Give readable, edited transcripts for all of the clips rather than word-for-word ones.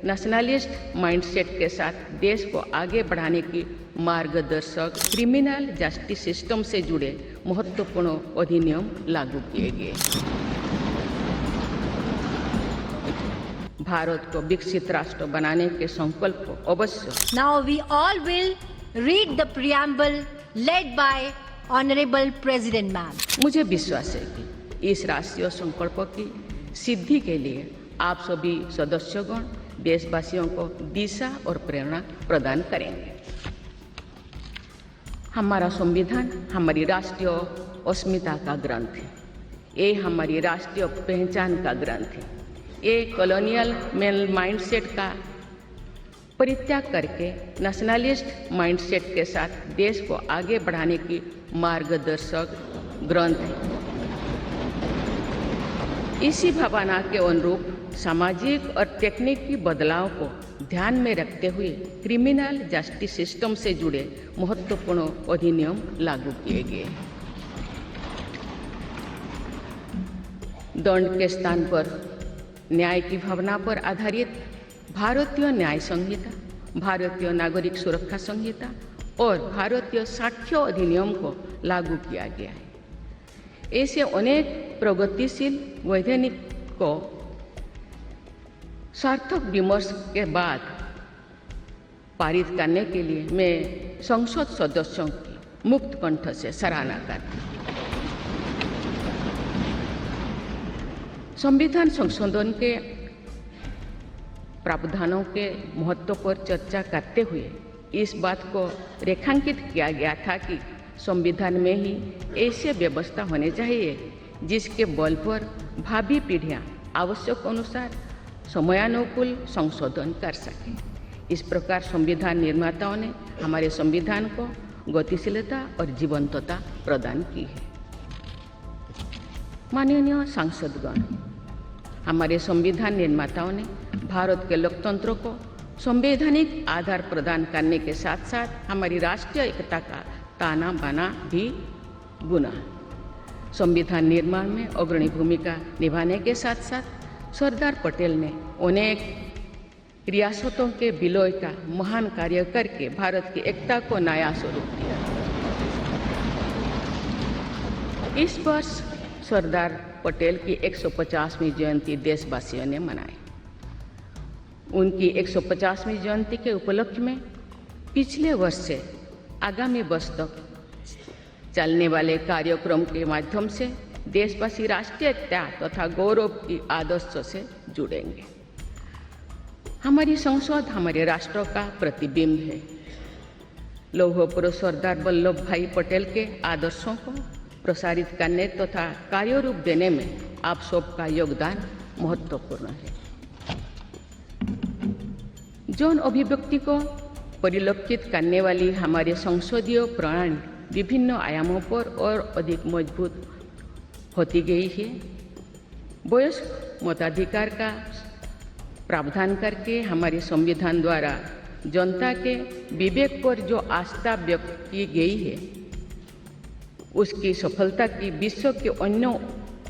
Nationalist mindset के साथ देश को आगे बढ़ाने की मार्गदर्शक क्रिमिनल जस्टिस सिस्टम से जुड़े महत्वपूर्ण अधिनियम लागू किए गए। भारत को विकसित राष्ट्र बनाने के संकल्प को अवश्य। Now we all will read the preamble led by Honorable President Ma'am. मुझे विश्वास है कि इस राष्ट्रीय संकल्प की सिद्धि के लिए आप सभी सदस्यगण देशवासियों को दिशा और प्रेरणा प्रदान करेंगे। हमारा संविधान हमारी राष्ट्रीय अस्मिता का ग्रंथ है। ये हमारी राष्ट्रीय पहचान का ग्रंथ है। ये कॉलोनियल माइंडसेट का परित्याग करके नेशनलिस्ट माइंडसेट के साथ देश को आगे बढ़ाने की मार्गदर्शक ग्रंथ है। इसी भावना के अनुरूप सामाजिक और तकनीकी बदलाव को ध्यान में रखते हुए क्रिमिनल जस्टिस सिस्टम से जुड़े महत्वपूर्ण अधिनियम लागू किए गए। दंड के स्थान पर न्याय की भावना पर आधारित भारतीय न्याय संहिता, भारतीय नागरिक सुरक्षा संहिता और भारतीय साक्ष्य अधिनियम को लागू किया गया है। ऐसे अनेक प्रगतिशील वैधानिक को सार्थक विमर्श के बाद पारित करने के लिए मैं संसद सदस्यों की मुक्त कंठ से सराहना करती हूँ। संविधान संशोधन के प्रावधानों के महत्व पर चर्चा करते हुए इस बात को रेखांकित किया गया था कि संविधान में ही ऐसी व्यवस्था होनी चाहिए जिसके बल पर भावी पीढ़ियां आवश्यक अनुसार समयानुकूल संशोधन कर सकें। इस प्रकार संविधान निर्माताओं ने हमारे संविधान को गतिशीलता और जीवंतता प्रदान की है। माननीय सांसदगण, हमारे संविधान निर्माताओं ने भारत के लोकतंत्र को संवैधानिक आधार प्रदान करने के साथ साथ हमारी राष्ट्रीय एकता का ताना बाना भी बुना। संविधान निर्माण में अग्रणी भूमिका निभाने के साथ साथ सरदार पटेल ने अनेक रियासतों के विलय का महान कार्य करके भारत की एकता को नया स्वरूप दिया। इस वर्ष सरदार पटेल की 150वीं जयंती देशवासियों ने मनाई। उनकी 150वीं जयंती के उपलक्ष्य में पिछले वर्ष से आगामी वर्ष तक चलने वाले कार्यक्रम के माध्यम से देशवासी राष्ट्रीय एकता तथा गौरव की आदर्शों से जुड़ेंगे। हमारी संसद हमारे राष्ट्र का प्रतिबिंब है। लौह पुरुष सरदार वल्लभ भाई पटेल के आदर्शों को प्रसारित करने तथा कार्यरूप देने में आप सबका योगदान महत्वपूर्ण है। जौन अभिव्यक्ति को परिलक्षित करने वाली हमारे संसदीय प्रणाली विभिन्न आयामों पर और अधिक मजबूत होती गई है। वयस्क मताधिकार का प्रावधान करके हमारे संविधान द्वारा जनता के विवेक पर जो आस्था व्यक्त की गई है, उसकी सफलता की विश्व के अन्य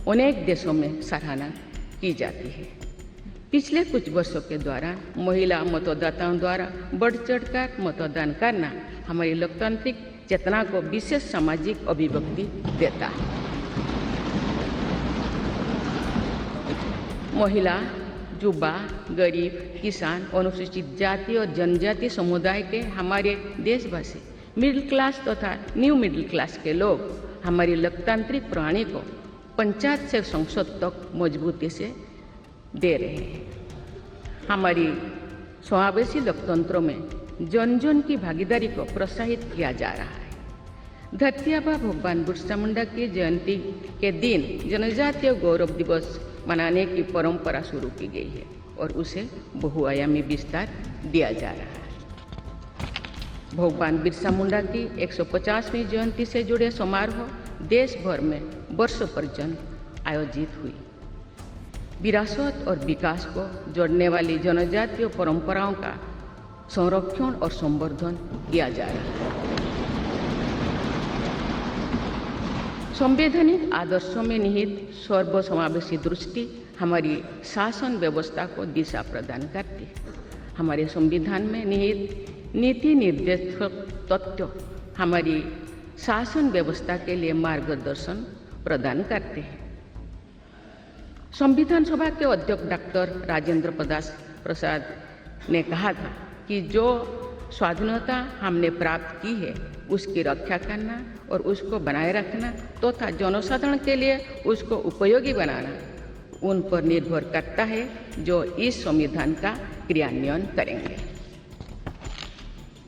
अनेक देशों में सराहना की जाती है। पिछले कुछ वर्षों के दौरान महिला मतदाताओं द्वारा बढ़ चढ़कर मतदान करना हमारी लोकतांत्रिक चेतना को विशेष सामाजिक अभिव्यक्ति देता है। महिला, युवा, गरीब, किसान, अनुसूचित जाति और जनजाति समुदाय के हमारे देशवासी, मिडिल क्लास तथा न्यू मिडिल क्लास के लोग हमारी लोकतांत्रिक प्रणाली को पंचायत से संसद तक मजबूती से दे रहे हैं। हमारी समावेशी लोकतंत्र में जन जन की भागीदारी को प्रोत्साहित किया जा रहा है। धरती आबा भगवान बिरसा मुंडा की जयंती के दिन जनजातीय गौरव दिवस मनाने की परंपरा शुरू की गई है और उसे बहुआयामी विस्तार दिया जा रहा है। भगवान बिरसा मुंडा की 150वीं जयंती से जुड़े समारोह देश भर में वर्षों पर्यंत आयोजित हुई। विरासत और विकास को जोड़ने वाली जनजातीय परंपराओं का संरक्षण और संवर्धन किया जा रहा है। संवैधानिक आदर्शों में निहित सर्वसमावेशी दृष्टि हमारी शासन व्यवस्था को दिशा प्रदान करती है। हमारे संविधान में निहित नीति निर्देशक तत्व हमारी शासन व्यवस्था के लिए मार्गदर्शन प्रदान करते हैं। संविधान सभा के अध्यक्ष डॉक्टर राजेंद्र प्रसाद ने कहा था कि जो स्वाधीनता हमने प्राप्त की है उसकी रक्षा करना और उसको बनाए रखना तथा जनसाधारण के लिए उसको उपयोगी बनाना उन पर निर्भर करता है जो इस संविधान का क्रियान्वयन करेंगे।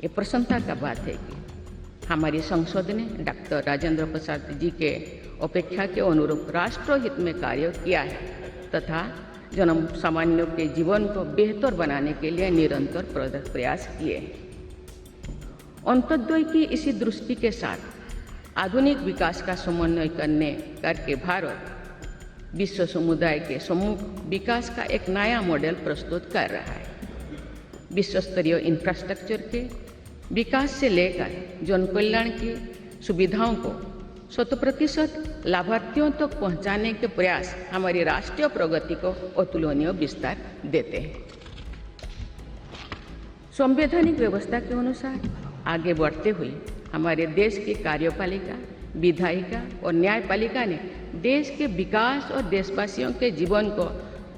ये प्रसन्नता का बात है कि हमारी संसद ने डॉक्टर राजेंद्र प्रसाद जी के अपेक्षा के अनुरूप राष्ट्रहित में कार्य किया है तथा जन सामान्यों के जीवन को बेहतर बनाने के लिए निरंतर प्रयास किए। अंत्योदय की इसी दृष्टि के साथ आधुनिक विकास का समन्वय करके भारत विश्व समुदाय के सम्मुख विकास का एक नया मॉडल प्रस्तुत कर रहा है। विश्व स्तरीय इंफ्रास्ट्रक्चर के विकास से लेकर जन कल्याण की सुविधाओं को 100% लाभार्थियों तक पहुंचाने के प्रयास हमारी राष्ट्रीय प्रगति को अतुलनीय विस्तार देते हैं। संवैधानिक व्यवस्था के अनुसार आगे बढ़ते हुए हमारे देश की कार्यपालिका, विधायिका और न्यायपालिका ने देश के विकास और देशवासियों के जीवन को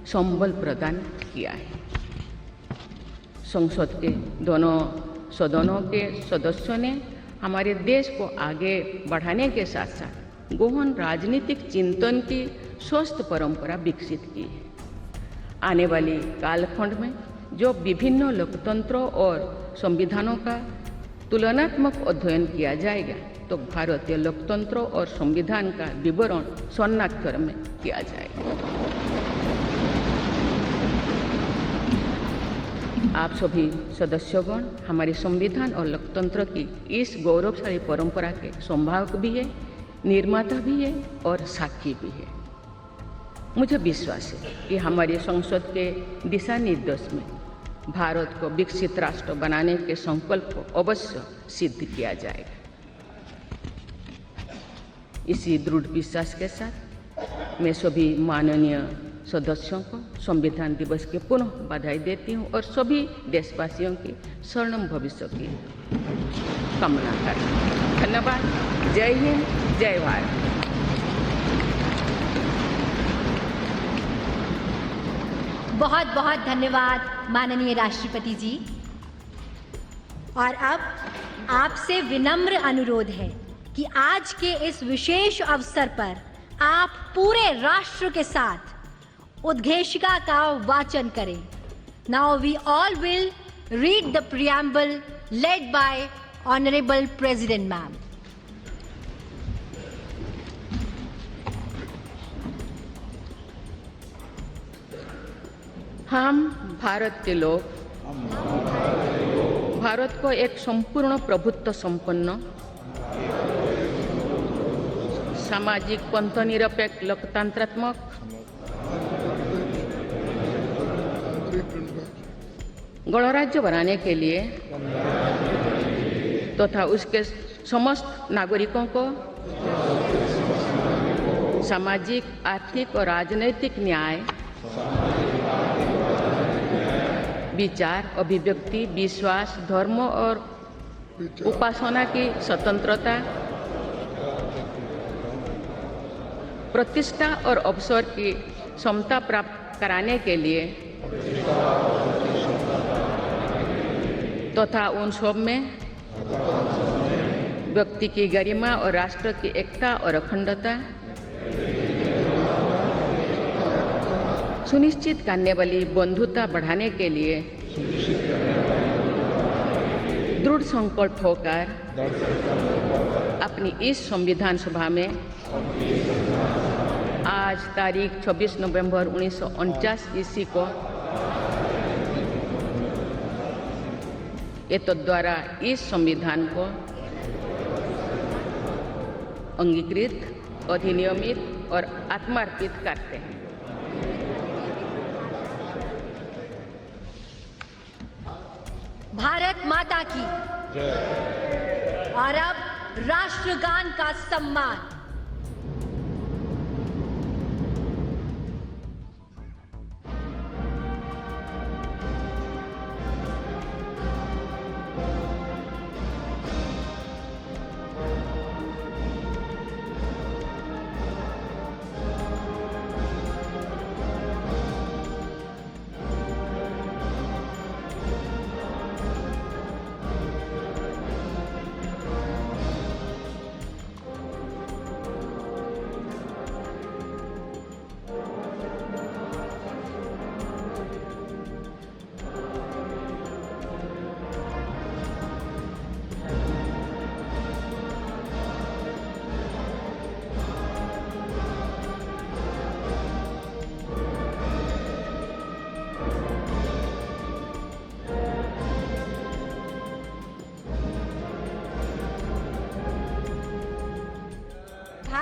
संबल प्रदान किया है। संसद के दोनों सदनों के सदस्यों ने हमारे देश को आगे बढ़ाने के साथ साथ गहन राजनीतिक चिंतन की स्वस्थ परंपरा विकसित की है। आने वाली कालखंड में जो विभिन्न लोकतंत्रों और संविधानों का तुलनात्मक अध्ययन किया जाएगा तो भारतीय लोकतंत्रों और संविधान का विवरण स्वर्णाक्षर में किया जाएगा। आप सभी सदस्यगण हमारे संविधान और लोकतंत्र की इस गौरवशाली परंपरा के संवाहक भी है, निर्माता भी है और साक्षी भी है। मुझे विश्वास है कि हमारी संसद के दिशा निर्देश में भारत को विकसित राष्ट्र बनाने के संकल्प को अवश्य सिद्ध किया जाएगा। इसी दृढ़ विश्वास के साथ मैं सभी माननीय सदस्यों को संविधान दिवस के पुनः बधाई देती हूँ और सभी देशवासियों की स्वर्णिम भविष्य की कामना करती हूँ। धन्यवाद। जय हिंद, जय भारत। बहुत बहुत धन्यवाद माननीय राष्ट्रपति जी। और अब आपसे विनम्र अनुरोध है कि आज के इस विशेष अवसर पर आप पूरे राष्ट्र के साथ उद्घोषिका का वाचन करें। Now we all will read the preamble led by honourable president ma'am. हम भारत के लोग भारत को एक संपूर्ण प्रभुत्व संपन्न सामाजिक पंथनिरपेक्ष लोकतंत्रात्मक गणराज्य बनाने के लिए तथा उसके समस्त नागरिकों को सामाजिक, आर्थिक और राजनैतिक न्याय, विचार, अभिव्यक्ति, विश्वास, धर्म और उपासना की स्वतंत्रता, प्रतिष्ठा और अवसर की समता प्राप्त कराने के लिए तथा उन सब में व्यक्ति की गरिमा और राष्ट्र की एकता और अखंडता सुनिश्चित करने वाली बंधुता बढ़ाने के लिए दृढ़ संकल्प होकर अपनी इस संविधान सभा में आज तारीख 26 नवंबर 1949 ईस्वी को द्वारा इस संविधान को अंगीकृत, अधिनियमित और आत्मार्पित करते हैं। भारत माता की जय। और अब राष्ट्रगान का सम्मान।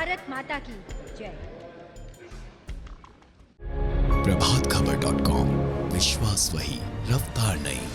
भारत माता की जय। प्रभातखबर.com, विश्वास वही, रफ्तार नहीं।